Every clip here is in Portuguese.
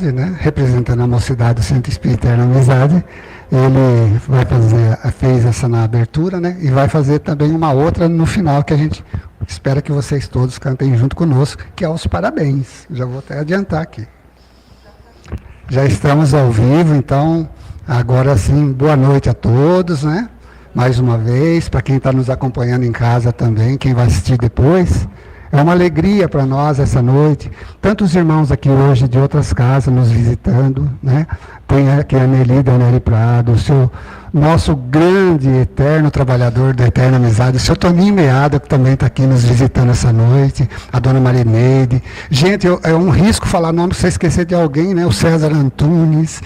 Amizade, né? Representando a mocidade do Centro Espírita Eterna Amizade. Ele fez essa na abertura, né? E vai fazer também uma outra no final, que a gente espera que vocês todos cantem junto conosco, que é os parabéns. Já vou até adiantar aqui. Já estamos ao vivo, então, agora sim, boa noite a todos, né? Mais uma vez, para quem está nos acompanhando em casa também, quem vai assistir depois. É uma alegria para nós essa noite. Tantos irmãos aqui hoje de outras casas nos visitando, né? Tem aqui a Nelly Prado, nosso grande, eterno trabalhador da Eterna Amizade, o seu Toninho Meada, que também está aqui nos visitando essa noite, a dona Marineide. Gente, é um risco falar nome, se você esquecer de alguém, né? O César Antunes.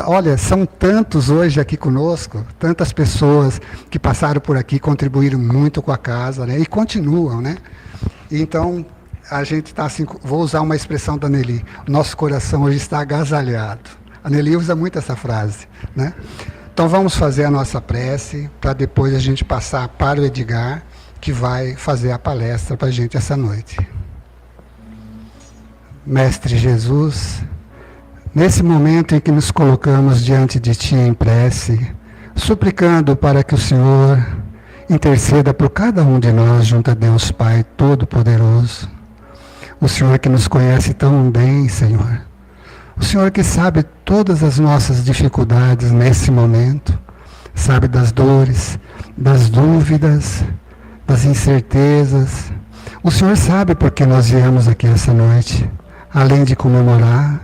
Olha, são tantos hoje aqui conosco, tantas pessoas que passaram por aqui, contribuíram muito com a casa, né? E continuam, né? Então, a gente está assim, vou usar uma expressão da Nelly, nosso coração hoje está agasalhado. A Nelly usa muito essa frase, né? Então vamos fazer a nossa prece, para depois a gente passar para o Edgar, que vai fazer a palestra para a gente essa noite. Mestre Jesus, nesse momento em que nos colocamos diante de Ti em prece, suplicando para que o Senhor interceda por cada um de nós junto a Deus Pai Todo-Poderoso. O Senhor que nos conhece tão bem, Senhor. O Senhor que sabe todas as nossas dificuldades nesse momento. Sabe das dores, das dúvidas, das incertezas. O Senhor sabe por que nós viemos aqui essa noite. Além de comemorar,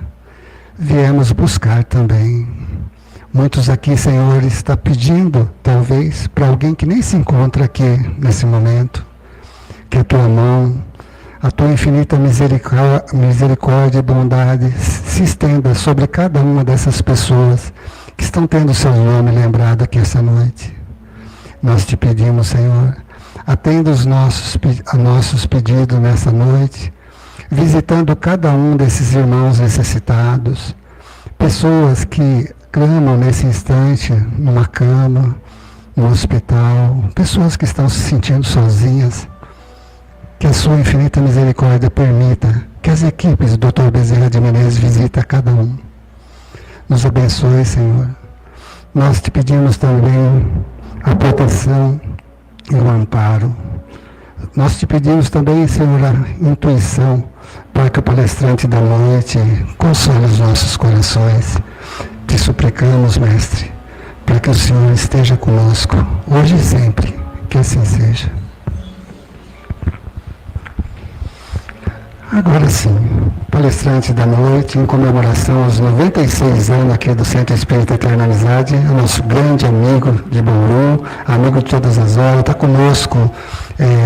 viemos buscar também. Muitos aqui, Senhor, está pedindo, talvez, para alguém que nem se encontra aqui nesse momento, que a Tua mão, a Tua infinita misericórdia e bondade se estenda sobre cada uma dessas pessoas que estão tendo o Seu nome lembrado aqui essa noite. Nós Te pedimos, Senhor, atenda os nossos pedidos nessa noite, visitando cada um desses irmãos necessitados, pessoas que clamam nesse instante numa cama, no hospital, pessoas que estão se sentindo sozinhas. Que a Sua infinita misericórdia permita que as equipes do Dr. Bezerra de Menezes visitem a cada um. Nos abençoe, Senhor. Nós Te pedimos também a proteção e o amparo. Nós Te pedimos também, Senhor, a intuição para que o palestrante da noite console os nossos corações. Te suplicamos, Mestre, para que o Senhor esteja conosco, hoje e sempre, que assim seja. Agora sim, palestrante da noite, em comemoração aos 96 anos aqui do Centro Espírita Eterna Amizade, o nosso grande amigo de Bauru, amigo de todas as horas, está conosco,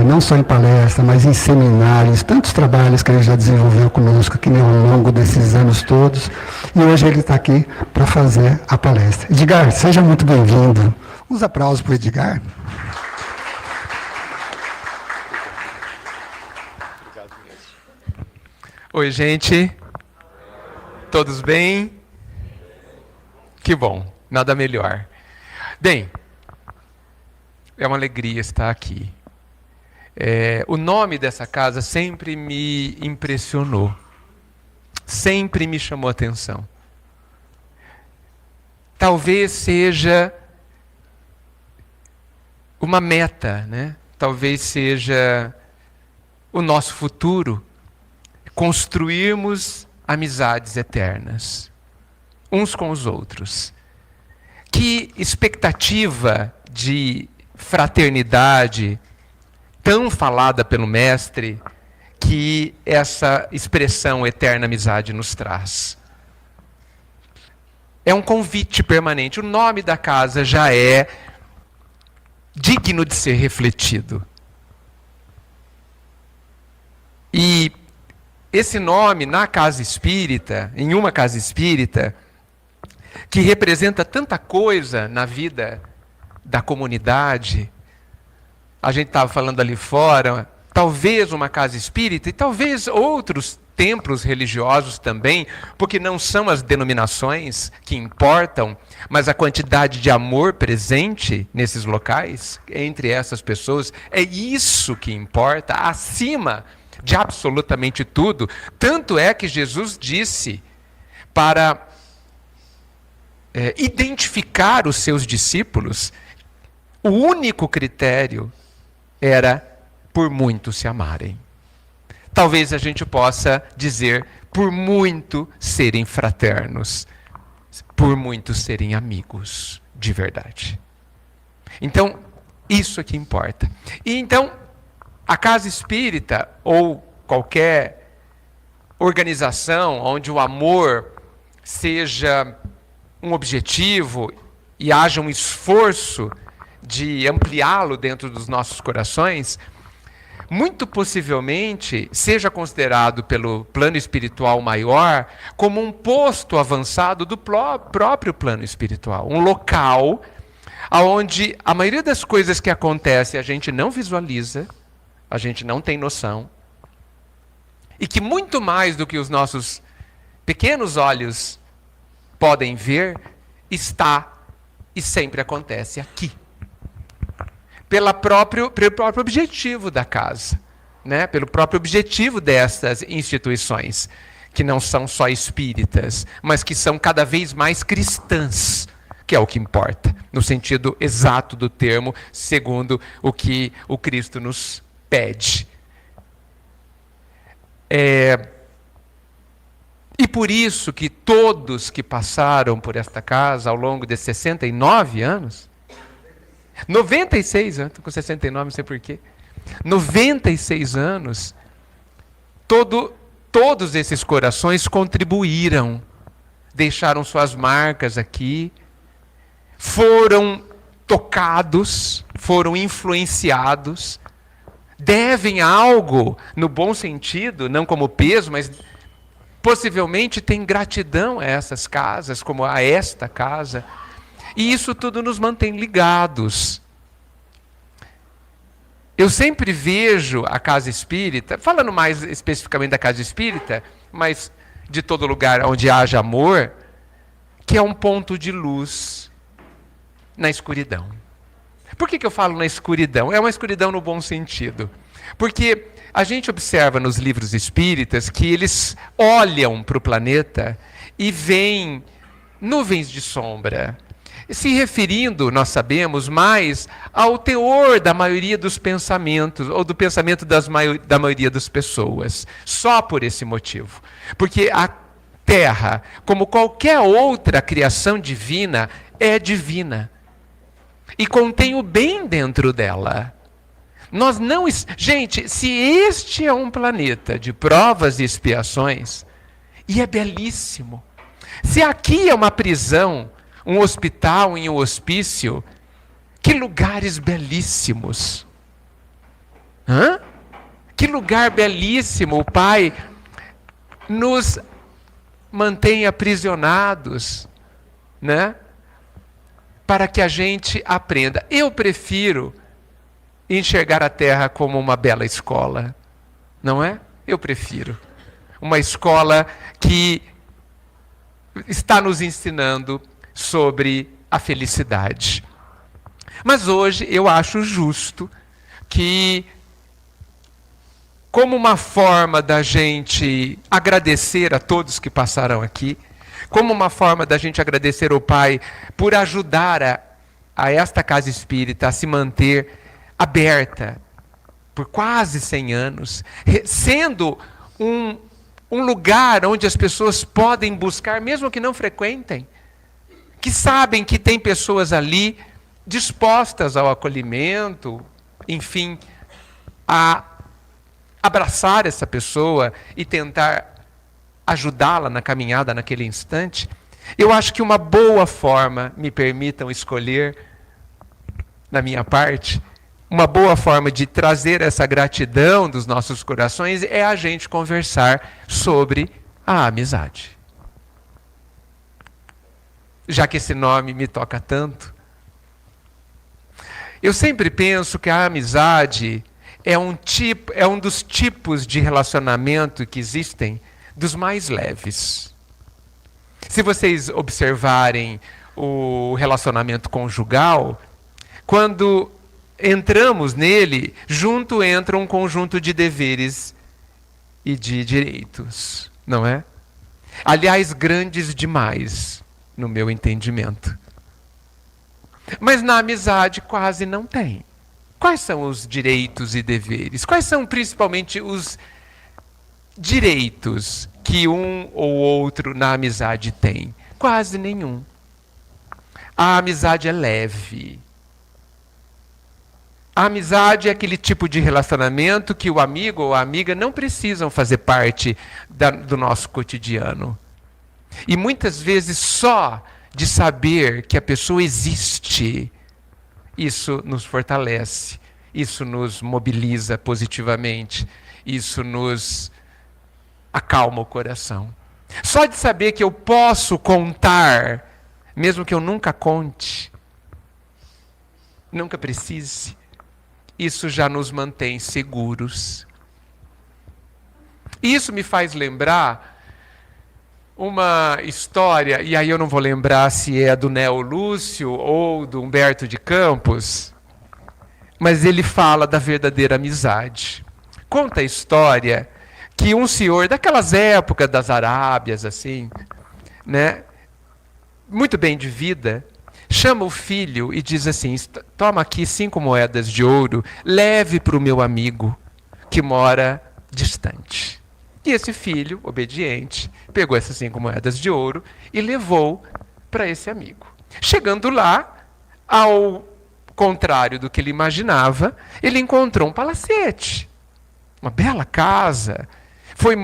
não só em palestra, mas em seminários, tantos trabalhos que ele já desenvolveu conosco aqui ao longo desses anos todos, e hoje ele está aqui para fazer a palestra. Edgar, seja muito bem-vindo. Uns aplausos para o Edgar. Oi, gente. Todos bem? Que bom, nada melhor. Bem, é uma alegria estar aqui. O nome dessa casa sempre me impressionou, sempre me chamou a atenção. Talvez seja uma meta, né? Talvez seja o nosso futuro, construirmos amizades eternas, uns com os outros. Que expectativa de fraternidade, tão falada pelo Mestre, que essa expressão eterna amizade nos traz. É um convite permanente. O nome da casa já é digno de ser refletido. E esse nome na casa espírita, em uma casa espírita, que representa tanta coisa na vida da comunidade. A gente estava falando ali fora, talvez uma casa espírita e talvez outros templos religiosos também, porque não são as denominações que importam, mas a quantidade de amor presente nesses locais, entre essas pessoas, é isso que importa, acima de absolutamente tudo. Tanto é que Jesus disse para identificar os seus discípulos, o único critério era por muito se amarem. Talvez a gente possa dizer por muito serem fraternos, por muito serem amigos de verdade. Então, isso é que importa. E então, a casa espírita, ou qualquer organização onde o amor seja um objetivo e haja um esforço de ampliá-lo dentro dos nossos corações, muito possivelmente seja considerado pelo plano espiritual maior como um posto avançado do próprio plano espiritual, um local onde a maioria das coisas que acontecem a gente não visualiza, a gente não tem noção, e que muito mais do que os nossos pequenos olhos podem ver, está e sempre acontece aqui. Pelo próprio objetivo da casa, né? Pelo próprio objetivo dessas instituições, que não são só espíritas, mas que são cada vez mais cristãs, que é o que importa, no sentido exato do termo, segundo o que o Cristo nos pede. E por isso que todos que passaram por esta casa ao longo de 69 anos, 96 anos, estou com 69, não sei porquê. 96 anos, todos esses corações contribuíram, deixaram suas marcas aqui, foram tocados, foram influenciados, devem algo, no bom sentido, não como peso, mas possivelmente têm gratidão a essas casas, como a esta casa. E isso tudo nos mantém ligados. Eu sempre vejo a casa espírita, falando mais especificamente da casa espírita, mas de todo lugar onde haja amor, que é um ponto de luz na escuridão. Por que eu falo na escuridão? É uma escuridão no bom sentido. Porque a gente observa nos livros espíritas que eles olham para o planeta e veem nuvens de sombra, se referindo, nós sabemos, mais ao teor da maioria dos pensamentos, ou do pensamento da maioria das pessoas, só por esse motivo. Porque a Terra, como qualquer outra criação divina, é divina. E contém o bem dentro dela. Nós não... Gente, se este é um planeta de provas e expiações, e é belíssimo, se aqui é uma prisão, um hospital e um hospício, que lugares belíssimos. Que lugar belíssimo. O Pai nos mantém aprisionados, né? Para que a gente aprenda. Eu prefiro enxergar a Terra como uma bela escola, não é? Eu prefiro. Uma escola que está nos ensinando sobre a felicidade. Mas hoje eu acho justo que, como uma forma da gente agradecer a todos que passaram aqui, como uma forma da gente agradecer ao Pai por ajudar a esta casa espírita a se manter aberta por quase 100 anos, sendo um lugar onde as pessoas podem buscar, mesmo que não frequentem, que sabem que tem pessoas ali dispostas ao acolhimento, enfim, a abraçar essa pessoa e tentar ajudá-la na caminhada naquele instante. Eu acho que uma boa forma, me permitam escolher, na minha parte, uma boa forma de trazer essa gratidão dos nossos corações é a gente conversar sobre a amizade. Já que esse nome me toca tanto. Eu sempre penso que a amizade é um dos tipos de relacionamento que existem, dos mais leves. Se vocês observarem o relacionamento conjugal, quando entramos nele, junto entra um conjunto de deveres e de direitos, não é? Aliás, grandes demais, no meu entendimento. Mas na amizade quase não tem. Quais são os direitos e deveres? Quais são principalmente os direitos que um ou outro na amizade tem? Quase nenhum. A amizade é leve. A amizade é aquele tipo de relacionamento que o amigo ou a amiga não precisam fazer parte do nosso cotidiano. E muitas vezes só de saber que a pessoa existe, isso nos fortalece, isso nos mobiliza positivamente, isso nos acalma o coração. Só de saber que eu posso contar, mesmo que eu nunca conte, nunca precise, isso já nos mantém seguros. Isso me faz lembrar uma história, e aí eu não vou lembrar se é do Neo Lúcio ou do Humberto de Campos, mas ele fala da verdadeira amizade. Conta a história que um senhor daquelas épocas das Arábias, assim, né, muito bem de vida, chama o filho e diz assim: toma aqui 5 moedas de ouro, leve para o meu amigo que mora distante. E esse filho, obediente, pegou essas 5 moedas de ouro e levou para esse amigo. Chegando lá, ao contrário do que ele imaginava, ele encontrou um palacete, uma bela casa. Foi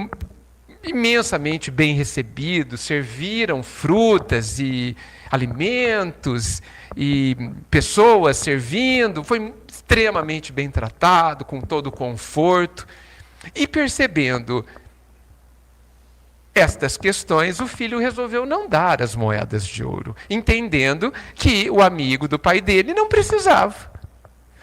imensamente bem recebido, serviram frutas e alimentos e pessoas servindo, foi extremamente bem tratado, com todo o conforto. E percebendo estas questões, o filho resolveu não dar as moedas de ouro, entendendo que o amigo do pai dele não precisava.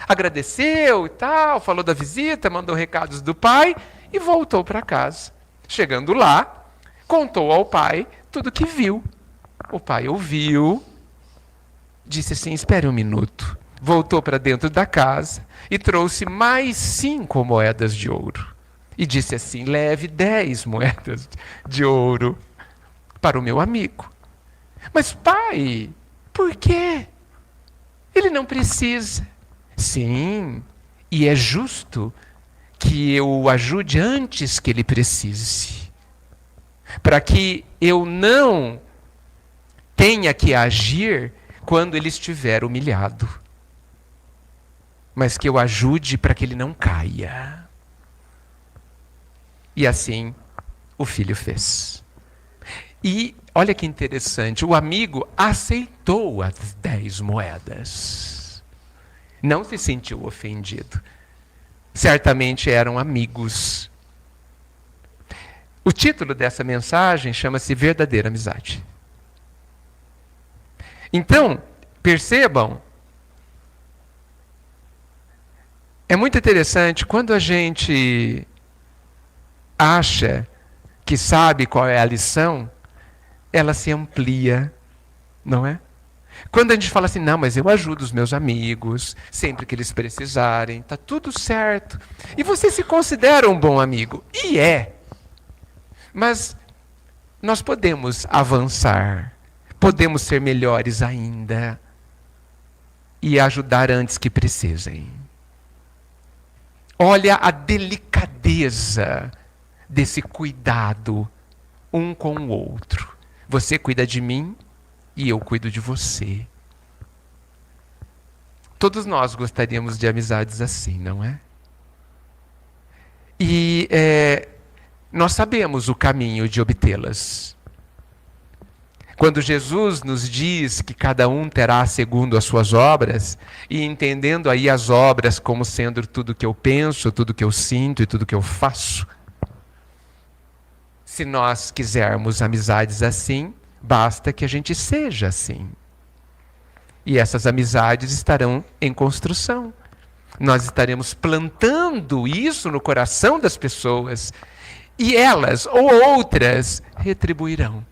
Agradeceu e tal, falou da visita, mandou recados do pai e voltou para casa. Chegando lá, contou ao pai tudo o que viu. O pai ouviu, disse assim: espere um minuto. Voltou para dentro da casa e trouxe mais 5 moedas de ouro. E disse assim: leve 10 moedas de ouro para o meu amigo. Mas pai, por quê? Ele não precisa. Sim, e é justo que eu o ajude antes que ele precise. Para que eu não tenha que agir quando ele estiver humilhado. Mas que eu ajude para que ele não caia. E assim o filho fez. E olha que interessante, o amigo aceitou as 10 moedas. Não se sentiu ofendido. Certamente eram amigos. O título dessa mensagem chama-se Verdadeira Amizade. Então, percebam, é muito interessante quando a gente acha que sabe qual é a lição, ela se amplia, não é? Quando a gente fala assim, não, mas eu ajudo os meus amigos, sempre que eles precisarem, está tudo certo. E você se considera um bom amigo. E é. Mas nós podemos avançar, podemos ser melhores ainda e ajudar antes que precisem. Olha a delicadeza desse cuidado um com o outro. Você cuida de mim e eu cuido de você. Todos nós gostaríamos de amizades assim, não é? E nós sabemos o caminho de obtê-las. Quando Jesus nos diz que cada um terá segundo as suas obras, e entendendo aí as obras como sendo tudo que eu penso, tudo que eu sinto e tudo que eu faço, se nós quisermos amizades assim, basta que a gente seja assim. E essas amizades estarão em construção. Nós estaremos plantando isso no coração das pessoas, e elas ou outras retribuirão.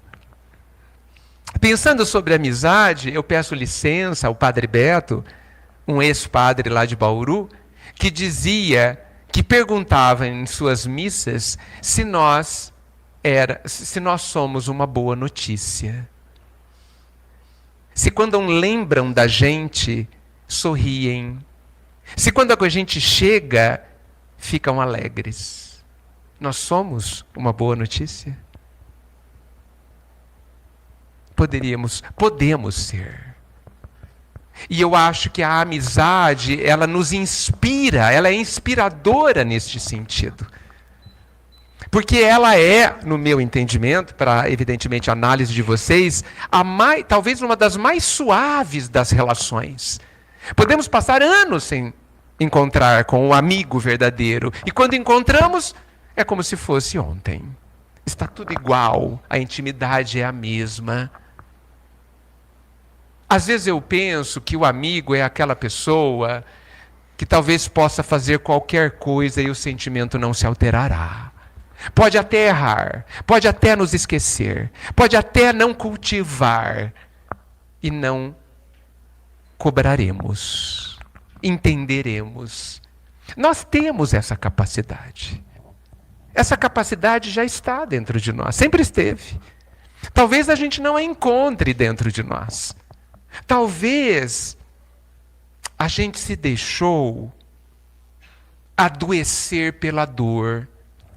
Pensando sobre amizade, eu peço licença ao Padre Beto, um ex-padre lá de Bauru, que dizia, que perguntava em suas missas se nós se nós somos uma boa notícia. Se quando lembram da gente, sorriem. Se quando a gente chega, ficam alegres. Nós somos uma boa notícia? Podemos ser. E eu acho que a amizade, ela nos inspira, ela é inspiradora neste sentido. Porque ela é, no meu entendimento, para evidentemente a análise de vocês, talvez uma das mais suaves das relações. Podemos passar anos sem encontrar com um amigo verdadeiro. E quando encontramos, é como se fosse ontem. Está tudo igual, a intimidade é a mesma. Às vezes eu penso que o amigo é aquela pessoa que talvez possa fazer qualquer coisa e o sentimento não se alterará. Pode até errar, pode até nos esquecer, pode até não cultivar e não cobraremos, entenderemos. Nós temos essa capacidade. Essa capacidade já está dentro de nós, sempre esteve. Talvez a gente não a encontre dentro de nós. Talvez a gente se deixou adoecer pela dor.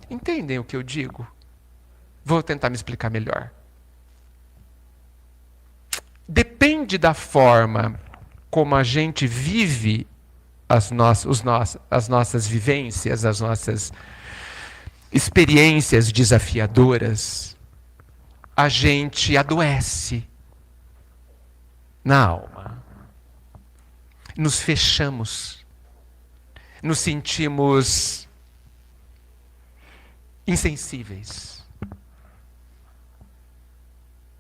Entendem o que eu digo? Vou tentar me explicar melhor. Depende da forma como a gente vive as nossas vivências, as nossas experiências desafiadoras, a gente adoece na alma. Nos fechamos, nos sentimos insensíveis.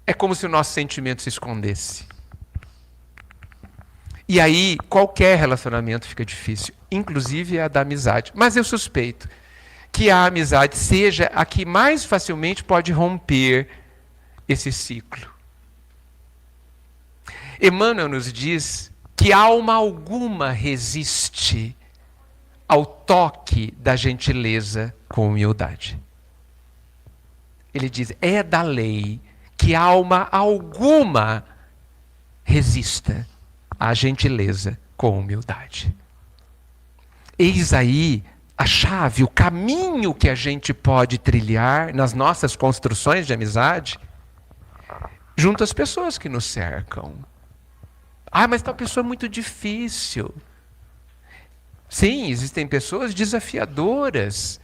É como se o nosso sentimento se escondesse. E aí, qualquer relacionamento fica difícil, inclusive a da amizade. Mas eu suspeito que a amizade seja a que mais facilmente pode romper esse ciclo. Emmanuel nos diz que alma alguma resiste ao toque da gentileza com humildade. Ele diz, é da lei que alma alguma resista à gentileza com humildade. Eis aí a chave, o caminho que a gente pode trilhar nas nossas construções de amizade junto às pessoas que nos cercam. Mas tal pessoa é muito difícil. Sim, existem pessoas desafiadoras,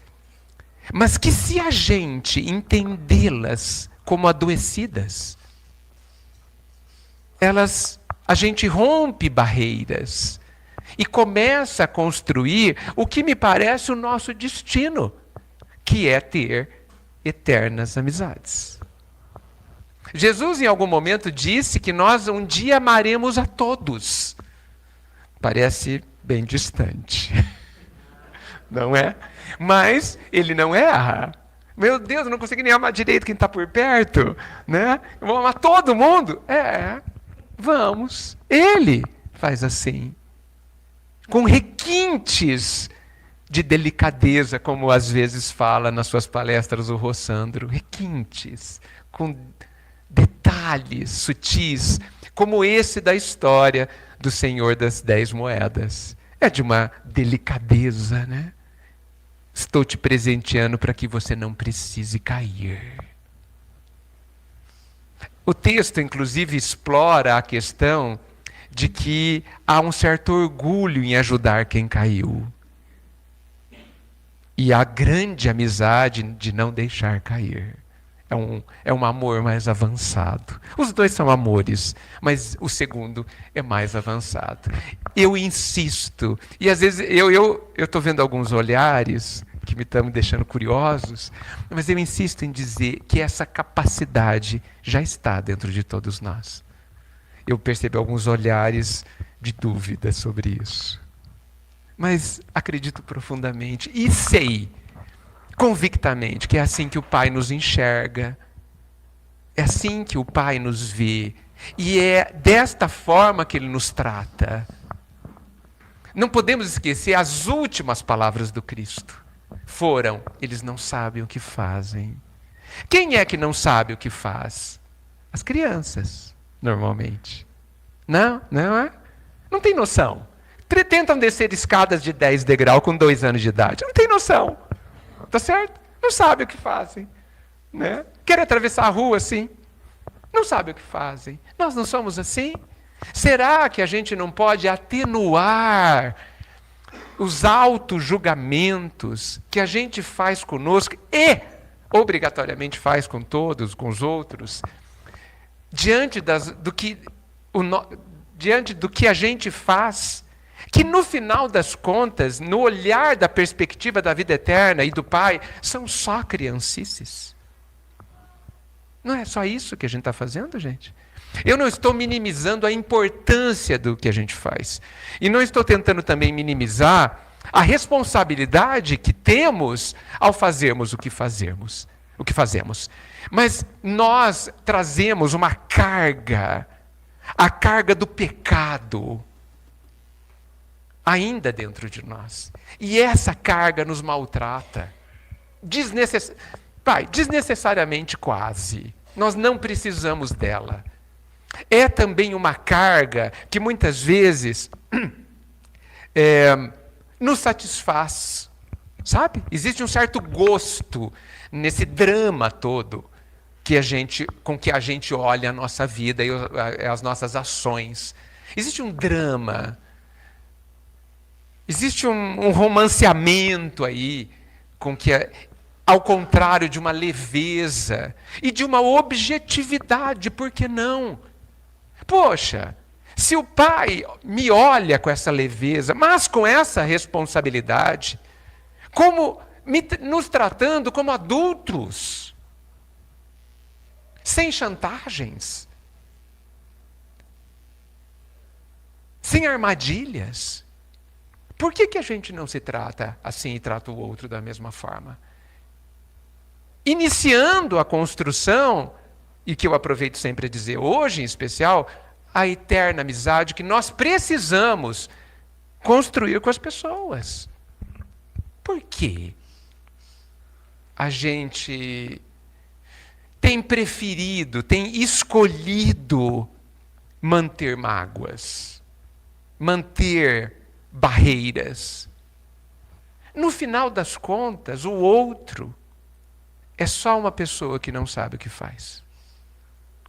mas que se a gente entendê-las como adoecidas, a gente rompe barreiras e começa a construir o que me parece o nosso destino, que é ter eternas amizades. Jesus, em algum momento, disse que nós um dia amaremos a todos. Parece bem distante, não é? Mas ele não erra. Meu Deus, eu não consigo nem amar direito quem está por perto, né? Eu vou amar todo mundo? Vamos. Ele faz assim, com requintes de delicadeza, como às vezes fala nas suas palestras o Rossandro, requintes, com detalhes sutis, como esse da história do Senhor das 10 moedas. É de uma delicadeza, né? Estou te presenteando para que você não precise cair. O texto, inclusive, explora a questão de que há um certo orgulho em ajudar quem caiu. E a grande amizade de não deixar cair. É um amor mais avançado. Os dois são amores, mas o segundo é mais avançado. Eu insisto, e às vezes eu estou vendo alguns olhares que me estão me deixando curiosos, mas eu insisto em dizer que essa capacidade já está dentro de todos nós. Eu percebi alguns olhares de dúvida sobre isso. Mas acredito profundamente e sei convictamente que é assim que o Pai nos enxerga, é assim que o Pai nos vê, e é desta forma que Ele nos trata. Não podemos esquecer as últimas palavras do Cristo. Eles não sabem o que fazem. Quem é que não sabe o que faz? As crianças, normalmente. Não é? Não tem noção. Tentam descer escadas de 10 degraus com 2 anos de idade. Não tem noção. Tá certo? Não sabe o que fazem. Né? Querem atravessar a rua assim. Não sabe o que fazem. Nós não somos assim? Será que a gente não pode atenuar os auto-julgamentos que a gente faz conosco e obrigatoriamente faz com todos, com os outros, diante do que a gente faz, que no final das contas, no olhar da perspectiva da vida eterna e do Pai, são só criancices? Não é só isso que a gente está fazendo, gente? Eu não estou minimizando a importância do que a gente faz. E não estou tentando também minimizar a responsabilidade que temos ao fazermos o que fazemos. Mas nós trazemos uma carga, a carga do pecado, ainda dentro de nós. E essa carga nos maltrata. Desnecessariamente quase. Nós não precisamos dela. É também uma carga que muitas vezes nos satisfaz. Sabe? Existe um certo gosto nesse drama todo com que a gente olha a nossa vida e as nossas ações. Existe um drama. Existe um romanceamento aí, ao contrário de uma leveza e de uma objetividade, por que não? Poxa, se o Pai me olha com essa leveza, mas com essa responsabilidade, nos tratando como adultos, sem chantagens, sem armadilhas, por que a gente não se trata assim e trata o outro da mesma forma? Iniciando a construção, e que eu aproveito sempre a dizer hoje em especial, a eterna amizade que nós precisamos construir com as pessoas. Por quê? A gente tem preferido, tem escolhido manter mágoas, manter barreiras. No final das contas, o outro é só uma pessoa que não sabe o que faz,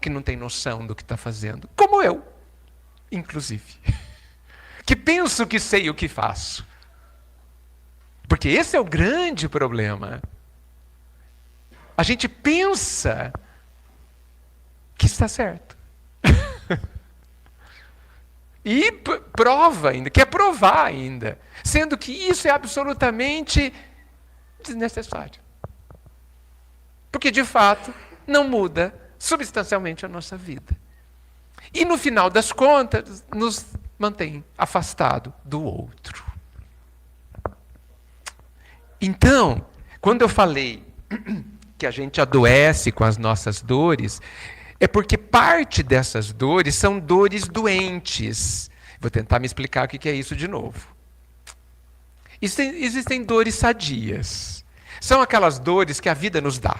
que não tem noção do que está fazendo, como eu, inclusive, que penso que sei o que faço. Porque esse é o grande problema. A gente pensa que está certo. E prova ainda, quer provar ainda, sendo que isso é absolutamente desnecessário. Porque, de fato, não muda substancialmente a nossa vida. E, no final das contas, nos mantém afastado do outro. Então, quando eu falei que a gente adoece com as nossas dores, é porque parte dessas dores são dores doentes. Vou tentar me explicar o que é isso de novo. Existem dores sadias. São aquelas dores que a vida nos dá.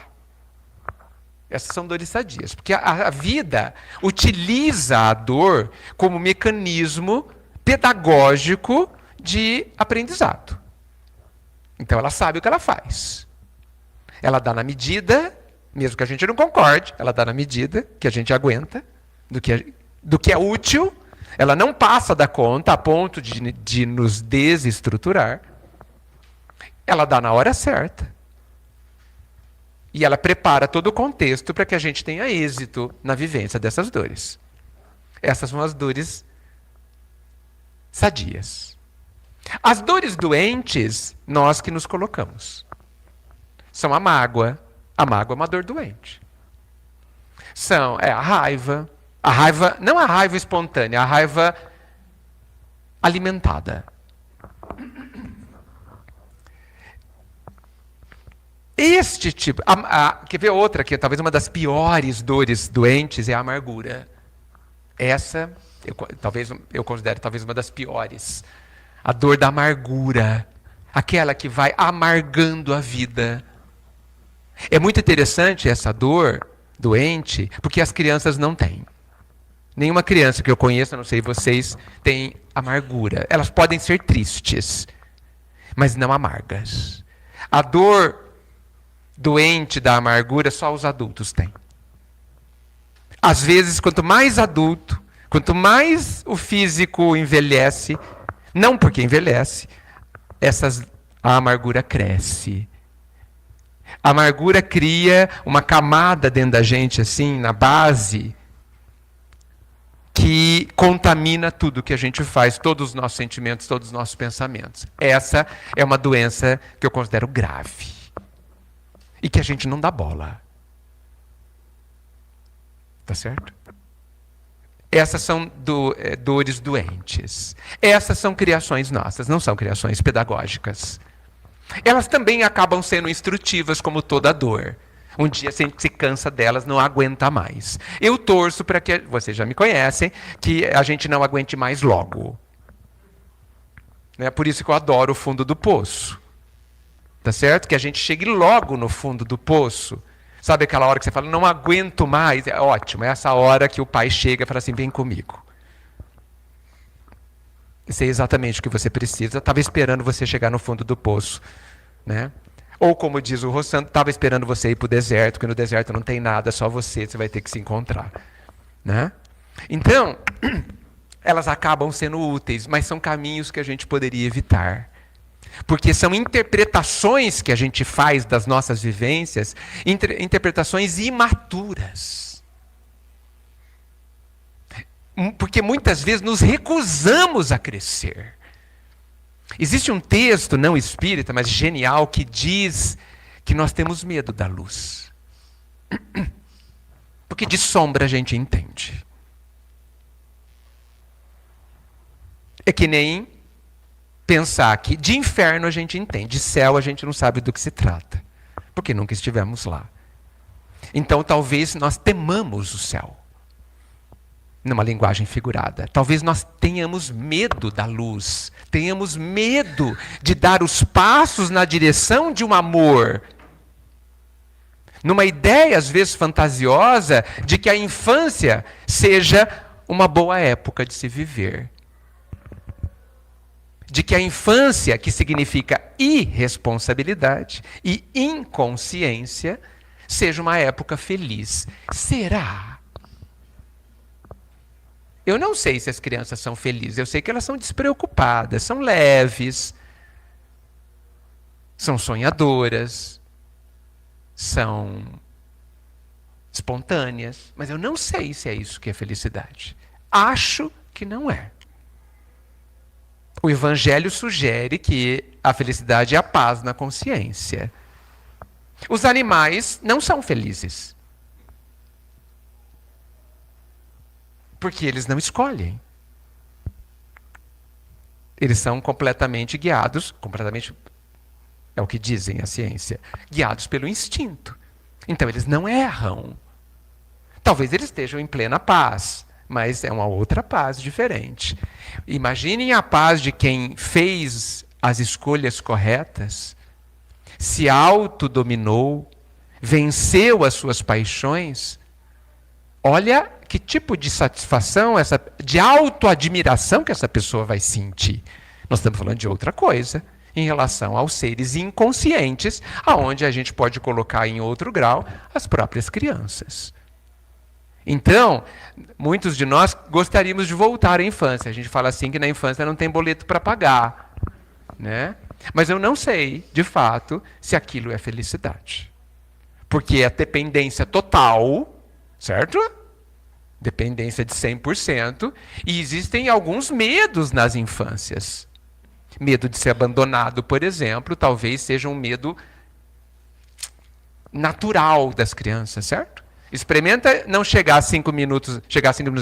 Essas são dores sadias, porque a vida utiliza a dor como mecanismo pedagógico de aprendizado. Então ela sabe o que ela faz. Ela dá na medida, mesmo que a gente não concorde, ela dá na medida que a gente aguenta, do que é útil. Ela não passa da conta a ponto de nos desestruturar. Ela dá na hora certa. E ela prepara todo o contexto para que a gente tenha êxito na vivência dessas dores. Essas são as dores sadias. As dores doentes, nós que nos colocamos. São a mágoa. A mágoa é uma dor doente. A raiva. A raiva, não a raiva espontânea, a raiva alimentada. Este tipo, quer ver outra que talvez uma das piores dores doentes é a amargura. Essa, eu considero talvez uma das piores. A dor da amargura, aquela que vai amargando a vida. É muito interessante essa dor doente, porque as crianças não têm. Nenhuma criança que eu conheço, a não sei vocês, tem amargura. Elas podem ser tristes, mas não amargas. A dor doente da amargura só os adultos têm. Às vezes, quanto mais adulto, quanto mais o físico envelhece, não porque envelhece, a amargura cresce. A amargura cria uma camada dentro da gente, assim, na base, que contamina tudo que a gente faz, todos os nossos sentimentos, todos os nossos pensamentos. Essa é uma doença que eu considero grave. E que a gente não dá bola. Tá certo? Essas são dores doentes. Essas são criações nossas, não são criações pedagógicas. Elas também acabam sendo instrutivas, como toda dor. Um dia a gente se cansa delas, não aguenta mais. Eu torço para que, vocês já me conhecem, que a gente não aguente mais logo. É por isso que eu adoro o fundo do poço. Tá certo? Que a gente chegue logo no fundo do poço. Sabe aquela hora que você fala, não aguento mais? É ótimo, é essa hora que o pai chega e fala assim, vem comigo. Isso é exatamente o que você precisa. Estava esperando você chegar no fundo do poço. Né? Ou como diz o Rossano, estava esperando você ir para o deserto, porque no deserto não tem nada, só você vai ter que se encontrar. Né? Então, elas acabam sendo úteis, mas são caminhos que a gente poderia evitar. Porque são interpretações que a gente faz das nossas vivências, interpretações imaturas. Porque muitas vezes nos recusamos a crescer. Existe um texto não espírita, mas genial, que diz que nós temos medo da luz. Porque de sombra a gente entende. É que nem pensar que de inferno a gente entende, de céu a gente não sabe do que se trata, porque nunca estivemos lá. Então talvez nós temamos o céu, numa linguagem figurada. Talvez nós tenhamos medo da luz, tenhamos medo de dar os passos na direção de um amor, numa ideia às vezes fantasiosa de que a infância seja uma boa época de se viver. De que a infância, que significa irresponsabilidade e inconsciência, seja uma época feliz. Será? Eu não sei se as crianças são felizes, eu sei que elas são despreocupadas, são leves, são sonhadoras, são espontâneas, mas eu não sei se é isso que é felicidade. Acho que não é. O Evangelho sugere que a felicidade é a paz na consciência. Os animais não são felizes. Porque eles não escolhem. Eles são completamente guiados, é o que dizem a ciência, guiados pelo instinto. Então eles não erram. Talvez eles estejam em plena paz, mas é uma outra paz diferente. Imaginem a paz de quem fez as escolhas corretas, se autodominou, venceu as suas paixões. Olha que tipo de satisfação, de autoadmiração que essa pessoa vai sentir. Nós estamos falando de outra coisa em relação aos seres inconscientes, aonde a gente pode colocar em outro grau as próprias crianças. Então, muitos de nós gostaríamos de voltar à infância. A gente fala assim que na infância não tem boleto para pagar, né? Mas eu não sei, de fato, se aquilo é felicidade. Porque é dependência total, certo? Dependência de 100%. E existem alguns medos nas infâncias. Medo de ser abandonado, por exemplo, talvez seja um medo natural das crianças, certo? Experimenta não chegar 5 minutos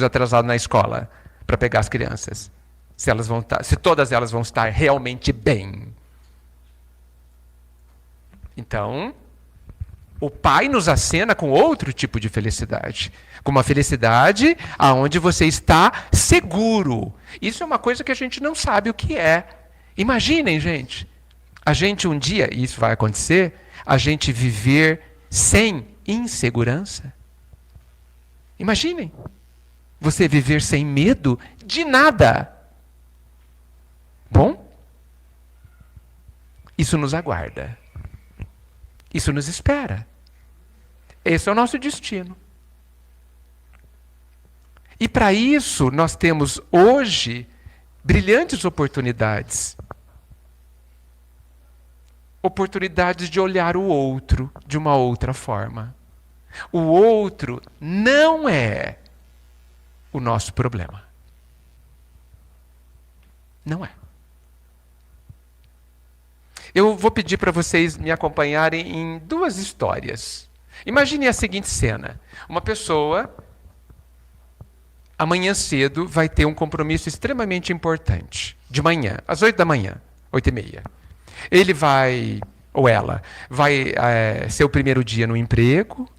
atrasado na escola para pegar as crianças. Se todas elas vão estar realmente bem. Então, o pai nos acena com outro tipo de felicidade. Com uma felicidade onde você está seguro. Isso é uma coisa que a gente não sabe o que é. Imaginem, gente. A gente um dia, e isso vai acontecer, a gente viver sem insegurança? Imaginem, você viver sem medo de nada. Bom, isso nos aguarda. Isso nos espera. Esse é o nosso destino. E para isso, nós temos hoje brilhantes oportunidades. Oportunidades de olhar o outro de uma outra forma. O outro não é o nosso problema. Não é. Eu vou pedir para vocês me acompanharem em 2 histórias. Imagine a seguinte cena. Uma pessoa, amanhã cedo, vai ter um compromisso extremamente importante. De manhã, às 8 da manhã, 8h30. Ele vai, ou ela, vai ser o primeiro dia no emprego,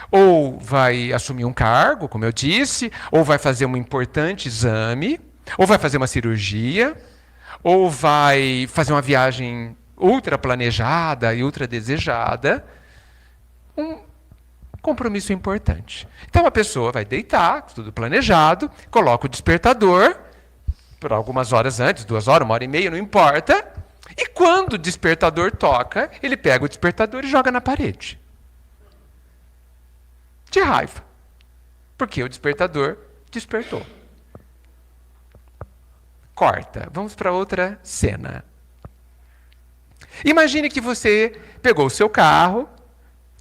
ou vai assumir um cargo, como eu disse, ou vai fazer um importante exame, ou vai fazer uma cirurgia, ou vai fazer uma viagem ultra planejada e ultra desejada. Um compromisso importante. Então a pessoa vai deitar, tudo planejado, coloca o despertador, por algumas horas antes, 2 horas, 1h30, não importa. E quando o despertador toca, ele pega o despertador e joga na parede. De raiva. Porque o despertador despertou. Corta. Vamos para outra cena. Imagine que você pegou o seu carro,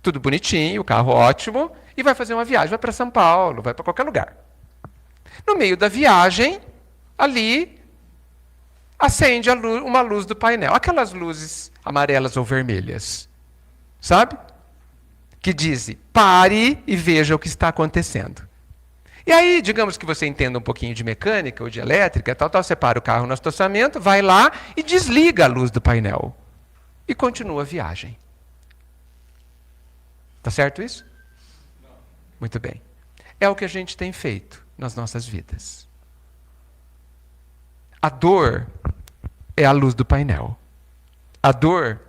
tudo bonitinho, o carro ótimo, e vai fazer uma viagem, vai para São Paulo, vai para qualquer lugar. No meio da viagem, ali, acende uma luz do painel. Aquelas luzes amarelas ou vermelhas. Sabe? Que dizem, pare e veja o que está acontecendo. E aí, digamos que você entenda um pouquinho de mecânica ou de elétrica, tal, você para o carro no estacionamento, vai lá e desliga a luz do painel. E continua a viagem. Tá certo isso? Muito bem. É o que a gente tem feito nas nossas vidas. A dor é a luz do painel. A dor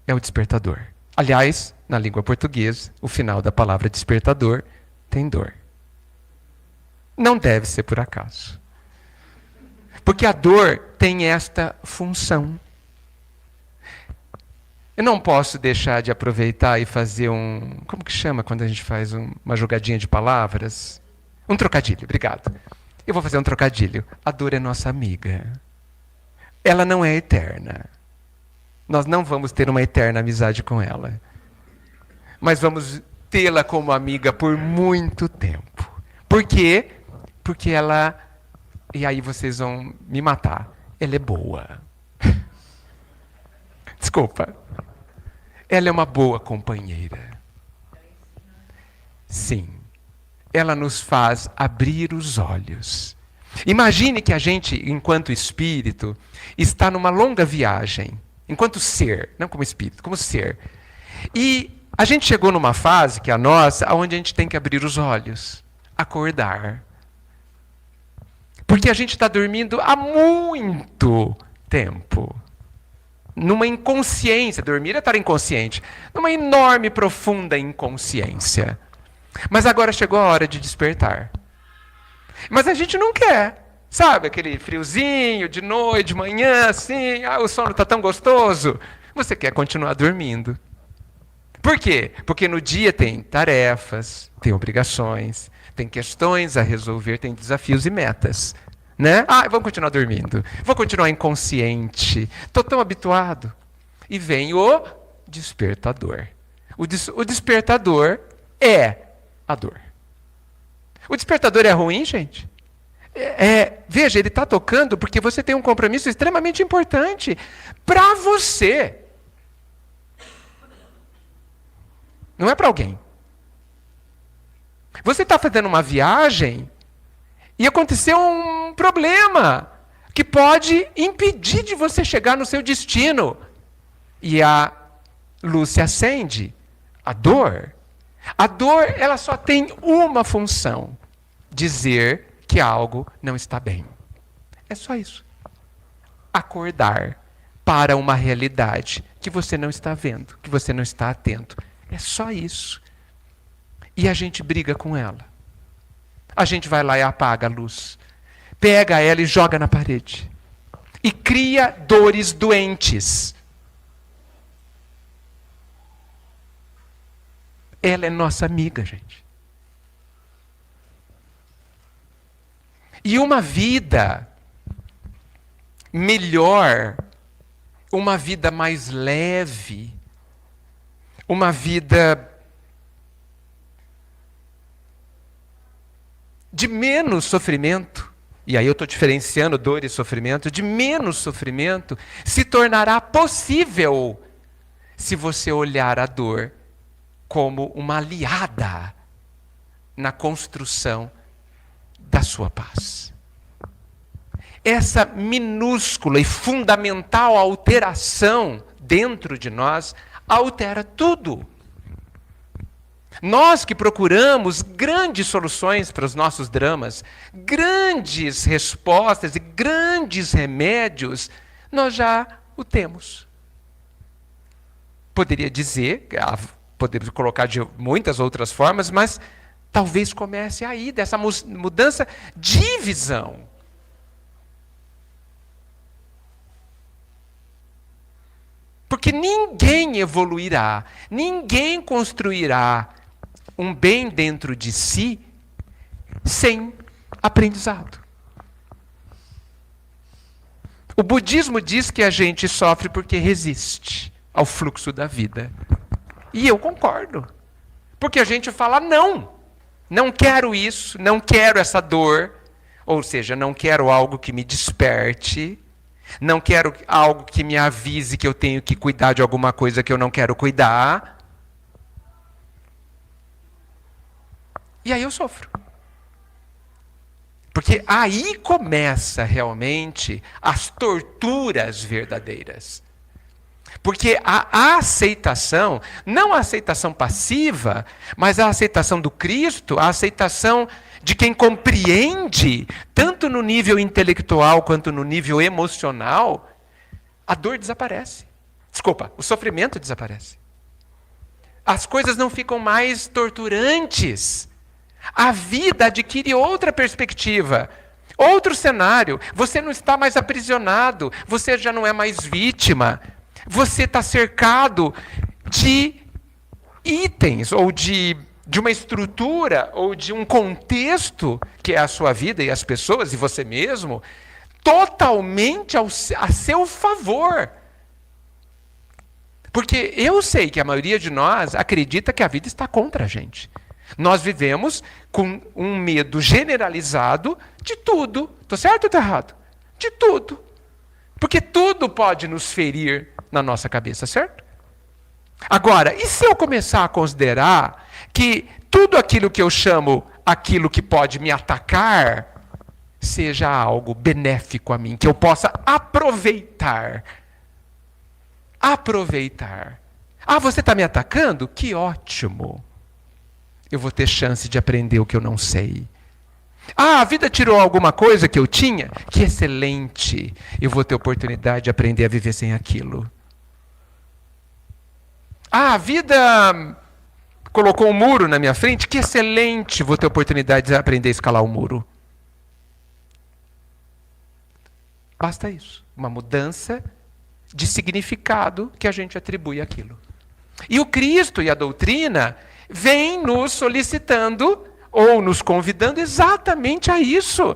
é o despertador. Aliás, na língua portuguesa, o final da palavra despertador tem dor. Não deve ser por acaso. Porque a dor tem esta função. Eu não posso deixar de aproveitar e fazer como que chama quando a gente faz uma jogadinha de palavras? Um trocadilho, obrigado. Eu vou fazer um trocadilho. A dor é nossa amiga. Ela não é eterna. Nós não vamos ter uma eterna amizade com ela. Mas vamos tê-la como amiga por muito tempo. Por quê? Porque ela, e aí vocês vão me matar, ela é boa. Desculpa. Ela é uma boa companheira. Sim. Ela nos faz abrir os olhos. Imagine que a gente, enquanto espírito, está numa longa viagem. Enquanto ser, não como espírito, como ser. E a gente chegou numa fase, que é a nossa, onde a gente tem que abrir os olhos. Acordar. Porque a gente está dormindo há muito tempo. Numa inconsciência, dormir é estar inconsciente, numa enorme, profunda inconsciência. Mas agora chegou a hora de despertar. Mas a gente não quer, sabe, aquele friozinho de noite, de manhã, assim, o sono está tão gostoso. Você quer continuar dormindo. Por quê? Porque no dia tem tarefas, tem obrigações, tem questões a resolver, tem desafios e metas. Né? Vamos continuar dormindo. Vou continuar inconsciente. Estou tão habituado. E vem o despertador. O despertador é a dor. O despertador é ruim, gente? Veja, ele está tocando porque você tem um compromisso extremamente importante para você. Não é para alguém. Você está fazendo uma viagem e aconteceu um problema que pode impedir de você chegar no seu destino. E a luz se acende. A dor, ela só tem uma função: dizer que algo não está bem. É só isso. Acordar para uma realidade que você não está vendo, que você não está atento, É só isso. E a gente briga com ela. A gente vai lá e apaga a luz. Pega ela e joga na parede. E cria dores doentes. Ela é nossa amiga, gente. E uma vida melhor, uma vida mais leve, uma vida de menos sofrimento, e aí eu estou diferenciando dor e sofrimento, de menos sofrimento, se tornará possível se você olhar a dor como uma aliada na construção da sua paz. Essa minúscula e fundamental alteração dentro de nós altera tudo. Nós que procuramos grandes soluções para os nossos dramas, grandes respostas e grandes remédios, nós já o temos. Poderia dizer, podemos colocar de muitas outras formas, mas talvez comece aí, dessa mudança de visão. Porque ninguém evoluirá, ninguém construirá um bem dentro de si sem aprendizado. O budismo diz que a gente sofre porque resiste ao fluxo da vida. E eu concordo. Porque a gente fala não. Não quero isso, não quero essa dor. Ou seja, não quero algo que me desperte. Não quero algo que me avise que eu tenho que cuidar de alguma coisa que eu não quero cuidar. E aí eu sofro. Porque aí começa realmente as torturas verdadeiras. Porque a aceitação, não a aceitação passiva, mas a aceitação do Cristo, a aceitação de quem compreende, tanto no nível intelectual quanto no nível emocional, a dor desaparece. Desculpa, o sofrimento desaparece. As coisas não ficam mais torturantes. A vida adquire outra perspectiva, outro cenário. Você não está mais aprisionado, você já não é mais vítima. Você está cercado de itens, ou de uma estrutura, ou de um contexto, que é a sua vida e as pessoas, e você mesmo, totalmente a seu favor. Porque eu sei que a maioria de nós acredita que a vida está contra a gente. Nós vivemos com um medo generalizado de tudo. Estou certo ou estou errado? De tudo. Porque tudo pode nos ferir na nossa cabeça, certo? Agora, e se eu começar a considerar que tudo aquilo que eu chamo aquilo que pode me atacar seja algo benéfico a mim, que eu possa aproveitar? Aproveitar. Ah, você está me atacando? Que ótimo. Eu vou ter chance de aprender o que eu não sei. Ah, a vida tirou alguma coisa que eu tinha? Que excelente. Eu vou ter oportunidade de aprender a viver sem aquilo. Ah, a vida colocou um muro na minha frente? Que excelente. Vou ter oportunidade de aprender a escalar o muro. Basta isso. Uma mudança de significado que a gente atribui àquilo. E o Cristo e a doutrina vem nos solicitando ou nos convidando exatamente a isso.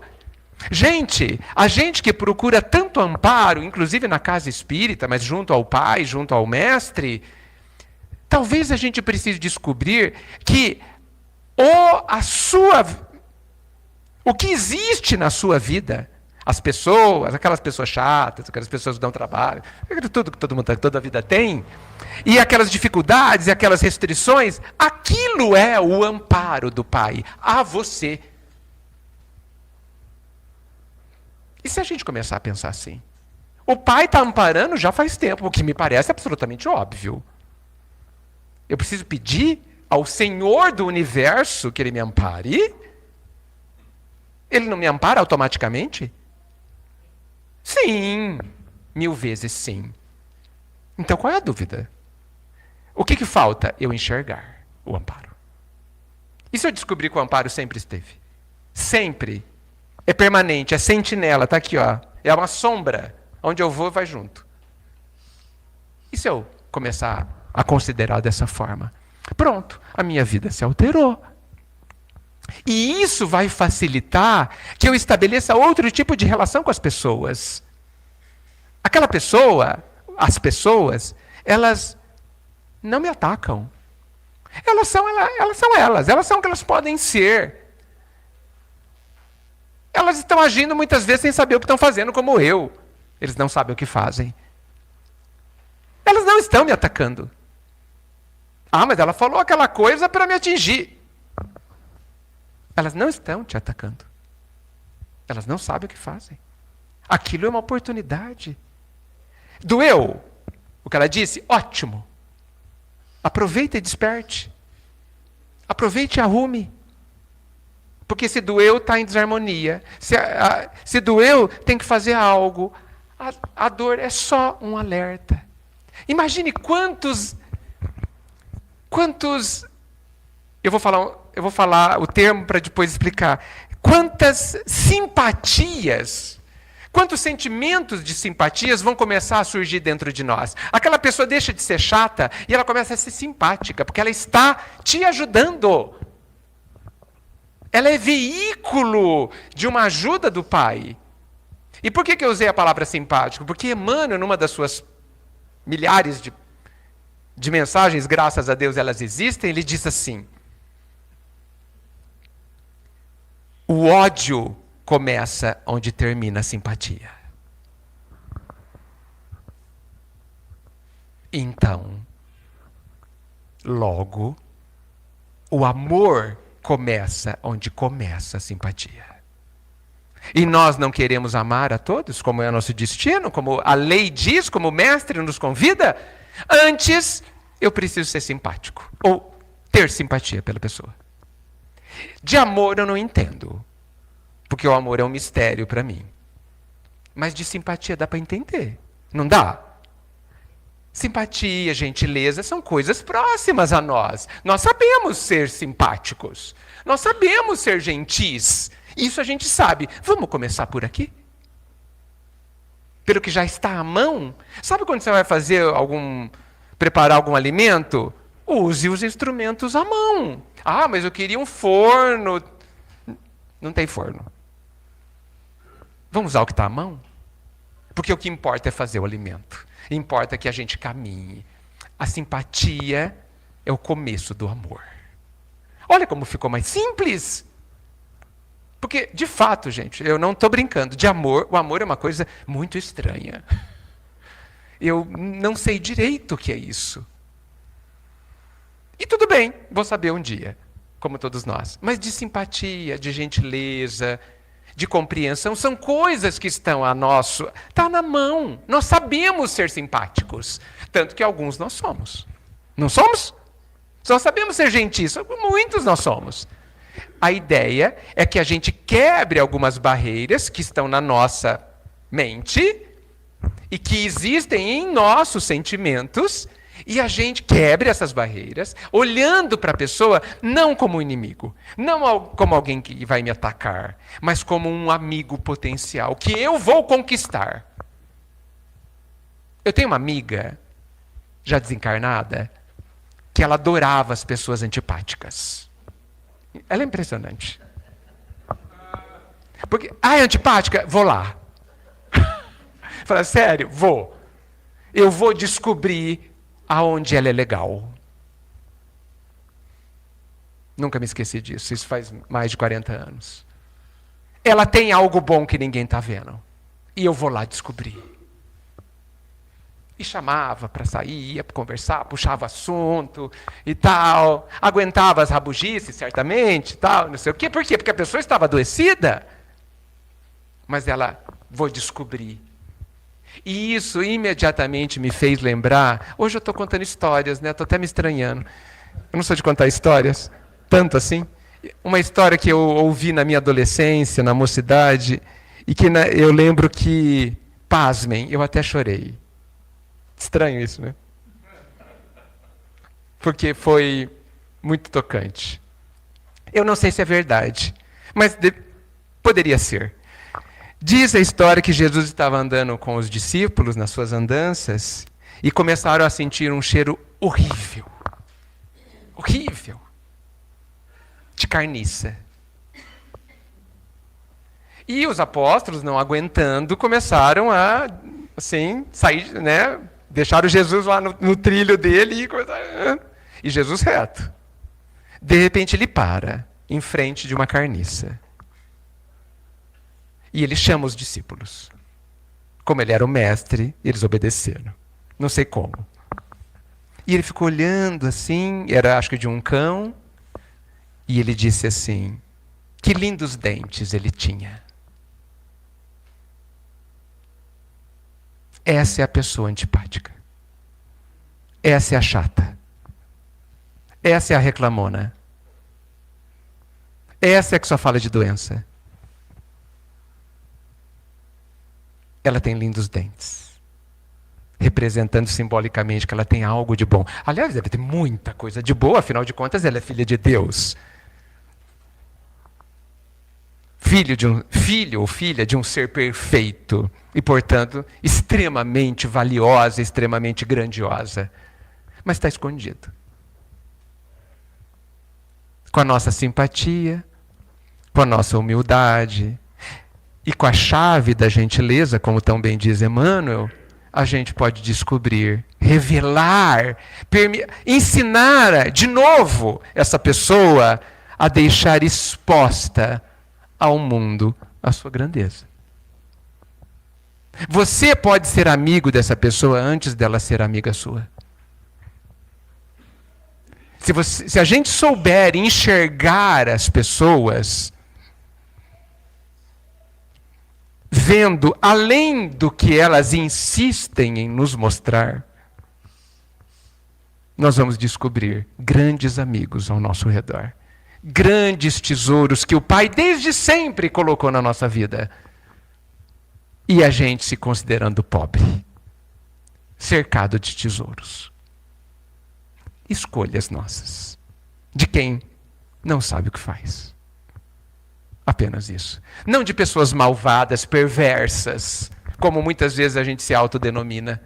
Gente, a gente que procura tanto amparo, inclusive na casa espírita, mas junto ao Pai, junto ao Mestre, talvez a gente precise descobrir que o que existe na sua vida, as pessoas, aquelas pessoas chatas, aquelas pessoas que dão trabalho, tudo que todo mundo toda a vida tem, e aquelas dificuldades e aquelas restrições, aquilo é o amparo do Pai a você. E se a gente começar a pensar assim? O Pai está amparando já faz tempo, o que me parece absolutamente óbvio. Eu preciso pedir ao Senhor do Universo que Ele me ampare? Ele não me ampara automaticamente? Sim, 1000 vezes sim. Então qual é a dúvida? O que falta? Eu enxergar o amparo. E se eu descobrir que o amparo sempre esteve? Sempre. É permanente, é sentinela, está aqui, ó. É uma sombra. Onde eu vou, vai junto. E se eu começar a considerar dessa forma? Pronto, a minha vida se alterou. E isso vai facilitar que eu estabeleça outro tipo de relação com as pessoas. Aquela pessoa, as pessoas, elas não me atacam. Elas são o que elas podem ser. Elas estão agindo muitas vezes sem saber o que estão fazendo, como eu. Eles não sabem o que fazem. Elas não estão me atacando. Ah, mas ela falou aquela coisa para me atingir. Elas não estão te atacando. Elas não sabem o que fazem. Aquilo é uma oportunidade. Doeu o que ela disse? Ótimo. Aproveita e desperte. Aproveite e arrume. Porque se doeu, está em desarmonia. Se doeu, tem que fazer algo. A dor é só um alerta. Imagine quantos... Eu vou falar o termo para depois explicar. Quantas simpatias, quantos sentimentos de simpatias vão começar a surgir dentro de nós. Aquela pessoa deixa de ser chata e ela começa a ser simpática, porque ela está te ajudando. Ela é veículo de uma ajuda do Pai. E por que eu usei a palavra simpático? Porque Emmanuel, numa das suas milhares de mensagens, graças a Deus elas existem, ele diz assim: o ódio começa onde termina a simpatia. Então, logo, o amor começa onde começa a simpatia. E nós não queremos amar a todos, como é o nosso destino, como a lei diz, como o mestre nos convida. Antes, eu preciso ser simpático, ou ter simpatia pela pessoa. De amor eu não entendo, porque o amor é um mistério para mim. Mas de simpatia dá para entender, não dá? Simpatia, gentileza são coisas próximas a nós. Nós sabemos ser simpáticos, nós sabemos ser gentis. Isso a gente sabe. Vamos começar por aqui? Pelo que já está à mão. Sabe quando você vai preparar algum alimento? Use os instrumentos à mão. Ah, mas eu queria um forno. Não tem forno. Vamos usar o que está à mão? Porque o que importa é fazer o alimento. Importa que a gente caminhe. A simpatia é o começo do amor. Olha como ficou mais simples. Porque, de fato, gente, eu não estou brincando. O amor é uma coisa muito estranha. Eu não sei direito o que é isso. E tudo bem, vou saber um dia, como todos nós. Mas de simpatia, de gentileza, de compreensão, são coisas que estão está na mão. Nós sabemos ser simpáticos. Tanto que alguns nós somos. Não somos? Só sabemos ser gentis. Muitos nós somos. A ideia é que a gente quebre algumas barreiras que estão na nossa mente e que existem em nossos sentimentos, e a gente quebre essas barreiras, olhando para a pessoa não como um inimigo, não como alguém que vai me atacar, mas como um amigo potencial, que eu vou conquistar. Eu tenho uma amiga, já desencarnada, que ela adorava as pessoas antipáticas. Ela é impressionante. Porque, é antipática? Vou lá. Fala, sério? Vou. Eu vou descobrir aonde ela é legal. Nunca me esqueci disso. Isso faz mais de 40 anos. Ela tem algo bom que ninguém está vendo. E eu vou lá descobrir. E chamava para sair, ia para conversar, puxava assunto e tal. Aguentava as rabugices, certamente, tal, não sei o quê. Por quê? Porque a pessoa estava adoecida. Mas ela, vou descobrir. E isso imediatamente me fez lembrar. Hoje eu estou contando histórias, né? Estou até me estranhando. Eu não sou de contar histórias, tanto assim. Uma história que eu ouvi na minha adolescência, na mocidade, e que eu lembro que, pasmem, eu até chorei. Estranho isso, né? porque foi muito tocante. Eu não sei se é verdade, mas poderia ser. Diz a história que Jesus estava andando com os discípulos nas suas andanças e começaram a sentir um cheiro horrível. Horrível. De carniça. E os apóstolos, não aguentando, começaram a, assim, sair, né? Deixaram Jesus lá no trilho dele e Jesus reto. De repente ele para em frente de uma carniça. E ele chama os discípulos. Como ele era o mestre, eles obedeceram. Não sei como. E ele ficou olhando assim, era acho que de um cão, e ele disse assim, que lindos dentes ele tinha. Essa é a pessoa antipática. Essa é a chata. Essa é a reclamona. Essa é a que só fala de doença. Ela tem lindos dentes, representando simbolicamente que ela tem algo de bom. Aliás, deve ter muita coisa de boa, afinal de contas, ela é filha de Deus. Filho ou filha de um ser perfeito e, portanto, extremamente valiosa, extremamente grandiosa. Mas está escondido. Com a nossa simpatia, com a nossa humildade e com a chave da gentileza, como tão bem diz Emmanuel, a gente pode descobrir, revelar, ensinar de novo essa pessoa a deixar exposta ao mundo a sua grandeza. Você pode ser amigo dessa pessoa antes dela ser amiga sua. Se a gente souber enxergar as pessoas, vendo além do que elas insistem em nos mostrar, nós vamos descobrir grandes amigos ao nosso redor. Grandes tesouros que o Pai desde sempre colocou na nossa vida. E a gente se considerando pobre, cercado de tesouros. Escolhas nossas, de quem não sabe o que faz. Apenas isso. Não de pessoas malvadas, perversas, como muitas vezes a gente se autodenomina,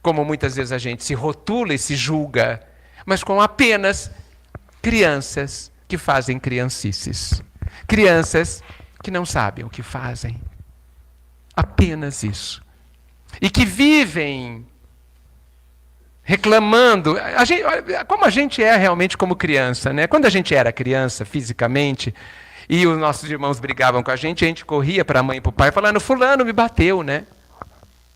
como muitas vezes a gente se rotula e se julga, mas com apenas crianças que fazem criancices. Crianças que não sabem o que fazem. Apenas isso. E que vivem reclamando. Como a gente é realmente como criança, né? Quando a gente era criança, fisicamente, e os nossos irmãos brigavam com a gente corria para a mãe e para o pai falando, fulano me bateu, né?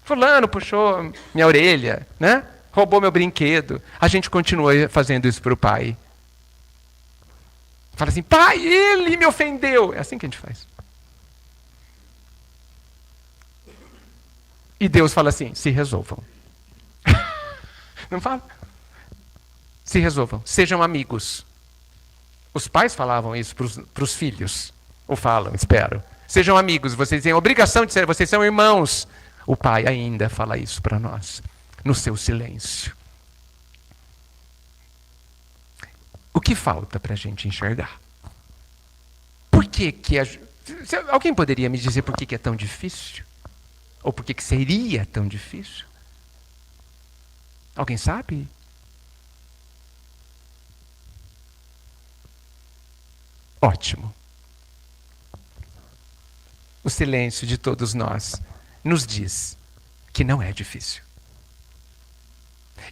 Fulano puxou minha orelha, né? Roubou meu brinquedo. A gente continua fazendo isso para o pai. Fala assim, pai, ele me ofendeu. É assim que a gente faz. E Deus fala assim, se resolvam. Não fala? Se resolvam, sejam amigos. Os pais falavam isso para os filhos. Ou falam, espero. Sejam amigos, vocês têm a obrigação de ser, vocês são irmãos. O pai ainda fala isso para nós, no seu silêncio. O que falta para a gente enxergar? Por que alguém poderia me dizer por que é tão difícil? Ou por que seria tão difícil? Alguém sabe? Ótimo. O silêncio de todos nós nos diz que não é difícil.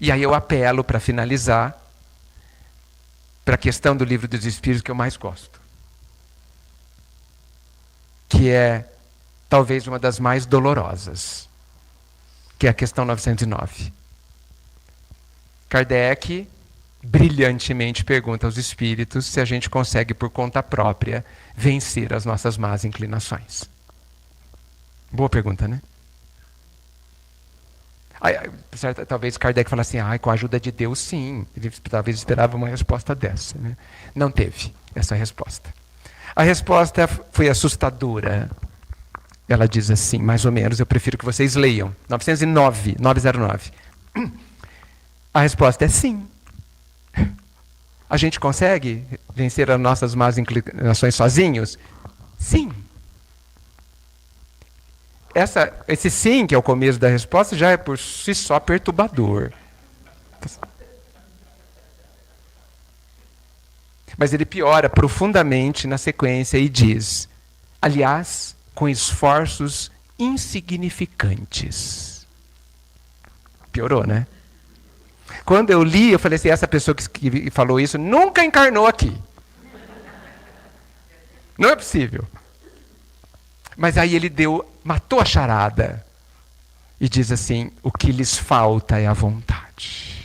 E aí eu apelo para finalizar para a questão do Livro dos Espíritos que eu mais gosto. Que é talvez uma das mais dolorosas. Que é a questão 909. Kardec brilhantemente pergunta aos espíritos se a gente consegue, por conta própria, vencer as nossas más inclinações. Boa pergunta, né? Talvez Kardec falasse assim, com a ajuda de Deus, sim. Ele talvez esperava uma resposta dessa. Né? Não teve essa resposta. A resposta foi assustadora. Ela diz assim, mais ou menos, eu prefiro que vocês leiam. 909. A resposta é sim. A gente consegue vencer as nossas más inclinações sozinhos? Sim. Esse sim, que é o começo da resposta, já é por si só perturbador. Mas ele piora profundamente na sequência e diz: aliás, com esforços insignificantes. Piorou, né? Quando eu li, eu falei assim, essa pessoa que falou isso nunca encarnou aqui. Não é possível. Mas aí ele matou a charada. E diz assim, o que lhes falta é a vontade.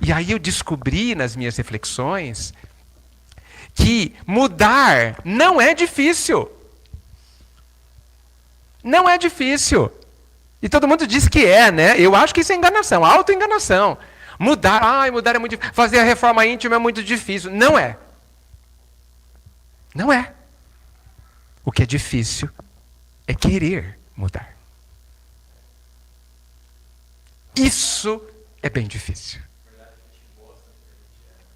E aí eu descobri nas minhas reflexões que mudar não é difícil. Não é difícil. E todo mundo diz que é, né? Eu acho que isso é enganação, autoenganação. Mudar é muito difícil. Fazer a reforma íntima é muito difícil. Não é. Não é. O que é difícil é querer mudar. Isso é bem difícil.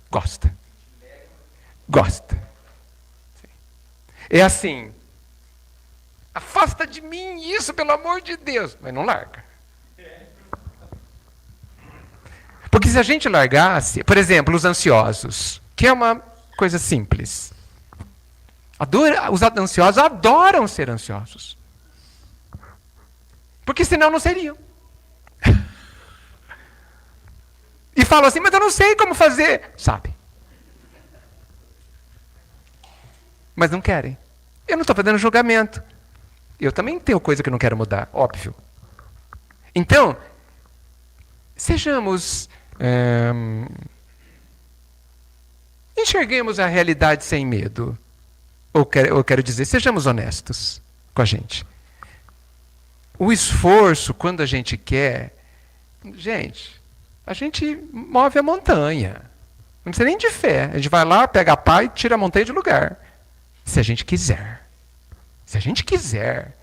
Gosta. É assim. Afasta de mim isso, pelo amor de Deus. Mas não larga. Porque se a gente largasse, por exemplo, os ansiosos, que é uma coisa simples. Os ansiosos adoram ser ansiosos. Porque senão não seriam. E falam assim, mas eu não sei como fazer. Sabe. Mas não querem. Eu não estou fazendo julgamento. Eu também tenho coisa que eu não quero mudar, óbvio. Então, sejamos... enxerguemos a realidade sem medo. Ou quero dizer, sejamos honestos com a gente. O esforço, quando a gente quer... Gente, a gente move a montanha. Não precisa nem de fé. A gente vai lá, pega a pá e tira a montanha de lugar. Se a gente quiser. Se a gente quiser,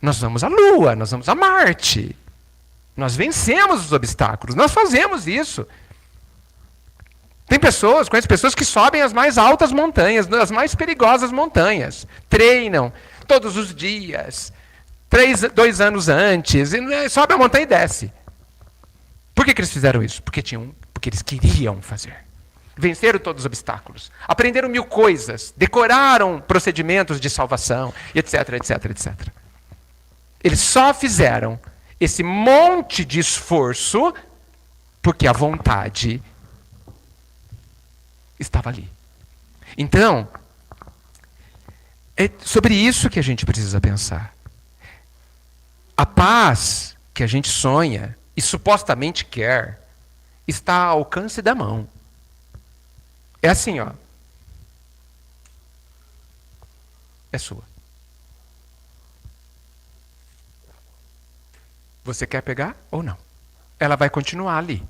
nós vamos à Lua, nós vamos a Marte. Nós vencemos os obstáculos, nós fazemos isso. Conheço pessoas que sobem as mais altas montanhas, as mais perigosas montanhas. Treinam todos os dias, 2 anos antes, sobe a montanha e desce. Por que eles fizeram isso? Porque eles queriam fazer. Venceram todos os obstáculos. Aprenderam 1000 coisas. Decoraram procedimentos de salvação, etc, etc, etc. Eles só fizeram esse monte de esforço porque a vontade estava ali. Então, é sobre isso que a gente precisa pensar. A paz que a gente sonha e supostamente quer está ao alcance da mão. É assim, ó. É sua. Você quer pegar ou não? Ela vai continuar ali.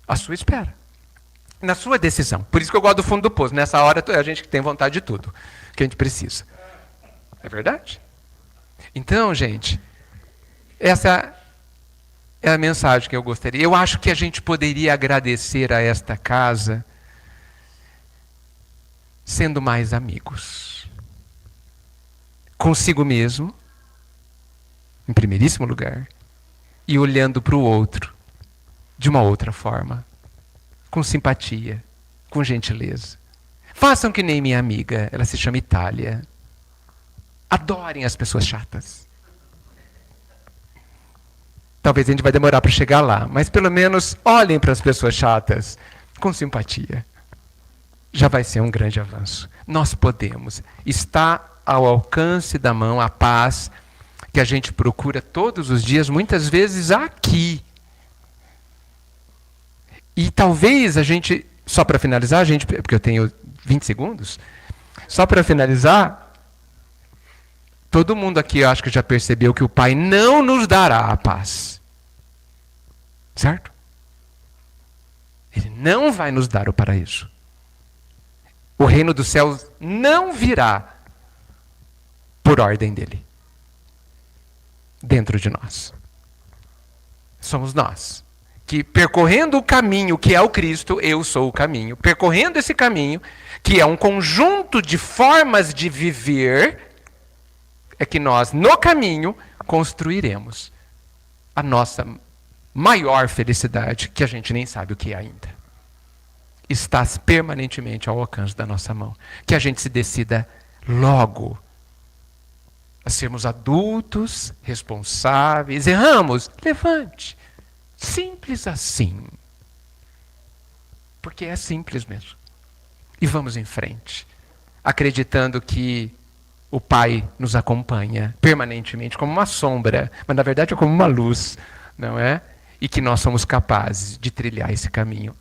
À sua espera. Na sua decisão. Por isso que eu gosto do fundo do poço. Nessa hora a gente tem vontade de tudo que a gente precisa. É verdade? Então, gente, essa é a mensagem que eu gostaria. Eu acho que a gente poderia agradecer a esta casa sendo mais amigos. Consigo mesmo, em primeiríssimo lugar, e olhando para o outro de uma outra forma, com simpatia, com gentileza. Façam que nem minha amiga, ela se chama Itália. Adorem as pessoas chatas. Talvez a gente vai demorar para chegar lá, mas pelo menos olhem para as pessoas chatas com simpatia. Já vai ser um grande avanço. Nós podemos. Está ao alcance da mão a paz que a gente procura todos os dias, muitas vezes aqui. E talvez a gente, só para finalizar, porque eu tenho 20 segundos, só para finalizar, todo mundo aqui eu acho que já percebeu que o Pai não nos dará a paz. Certo? Ele não vai nos dar o paraíso. O reino dos céus não virá por ordem dele. Dentro de nós. Somos nós que percorrendo o caminho que é o Cristo, eu sou o caminho, percorrendo esse caminho, que é um conjunto de formas de viver, é que nós, no caminho, construiremos a nossa maior felicidade, que a gente nem sabe o que é ainda. Está permanentemente ao alcance da nossa mão. Que a gente se decida logo a sermos adultos, responsáveis. Erramos, levante. Simples assim. Porque é simples mesmo. E vamos em frente, acreditando que o Pai nos acompanha permanentemente como uma sombra, mas na verdade é como uma luz, não é? E que nós somos capazes de trilhar esse caminho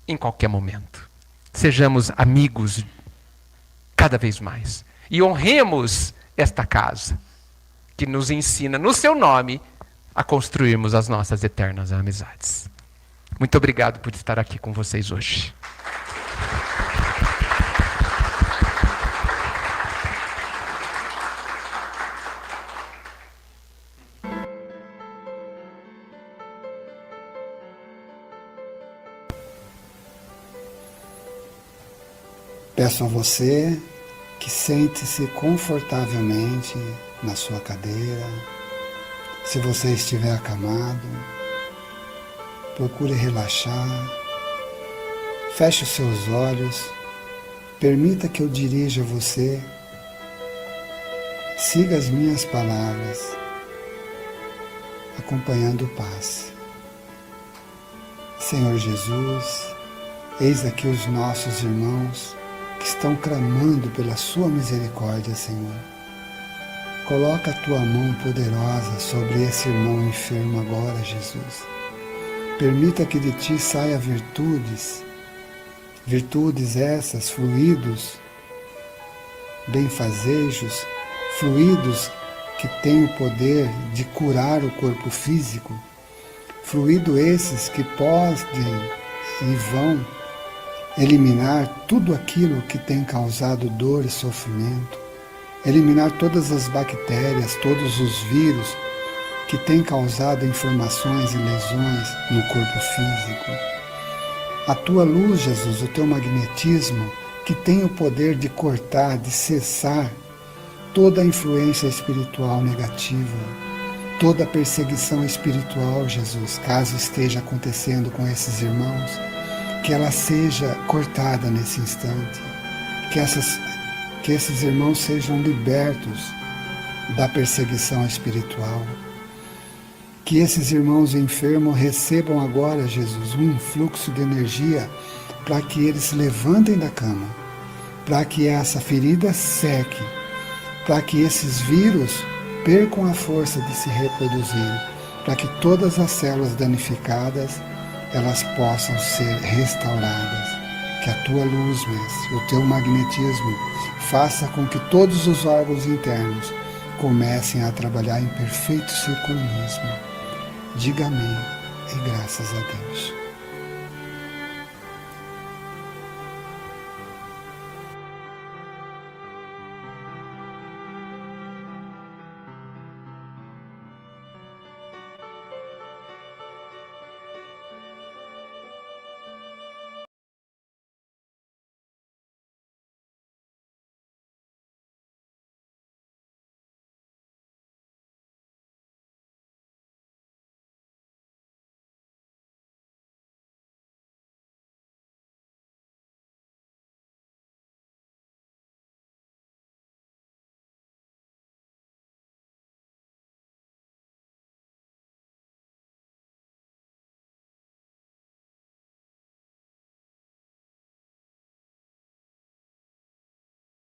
em qualquer momento. Sejamos amigos cada vez mais. E honremos esta casa, que nos ensina, no seu nome, a construirmos as nossas eternas amizades. Muito obrigado por estar aqui com vocês hoje. Peço a você que sente-se confortavelmente na sua cadeira. Se você estiver acamado, procure relaxar. Feche os seus olhos. Permita que eu dirija você. Siga as minhas palavras, acompanhando o passe. Senhor Jesus, eis aqui os nossos irmãos que estão clamando pela sua misericórdia, Senhor. Coloca a tua mão poderosa sobre esse irmão enfermo agora, Jesus. Permita que de ti saia virtudes essas, fluidos, benfazejos, fluidos que têm o poder de curar o corpo físico, fluidos esses que podem e vão eliminar tudo aquilo que tem causado dor e sofrimento, eliminar todas as bactérias, todos os vírus que têm causado inflamações e lesões no corpo físico. A tua luz, Jesus, o teu magnetismo, que tem o poder de cortar, de cessar toda a influência espiritual negativa, toda a perseguição espiritual, Jesus, caso esteja acontecendo com esses irmãos, que ela seja cortada nesse instante, que esses irmãos sejam libertos da perseguição espiritual, que esses irmãos enfermos recebam agora, Jesus, um influxo de energia para que eles se levantem da cama, para que essa ferida seque, para que esses vírus percam a força de se reproduzir, para que todas as células danificadas elas possam ser restauradas. Que a tua luz, Mestre, o teu magnetismo, faça com que todos os órgãos internos comecem a trabalhar em perfeito sincronismo. Diga amém e graças a Deus.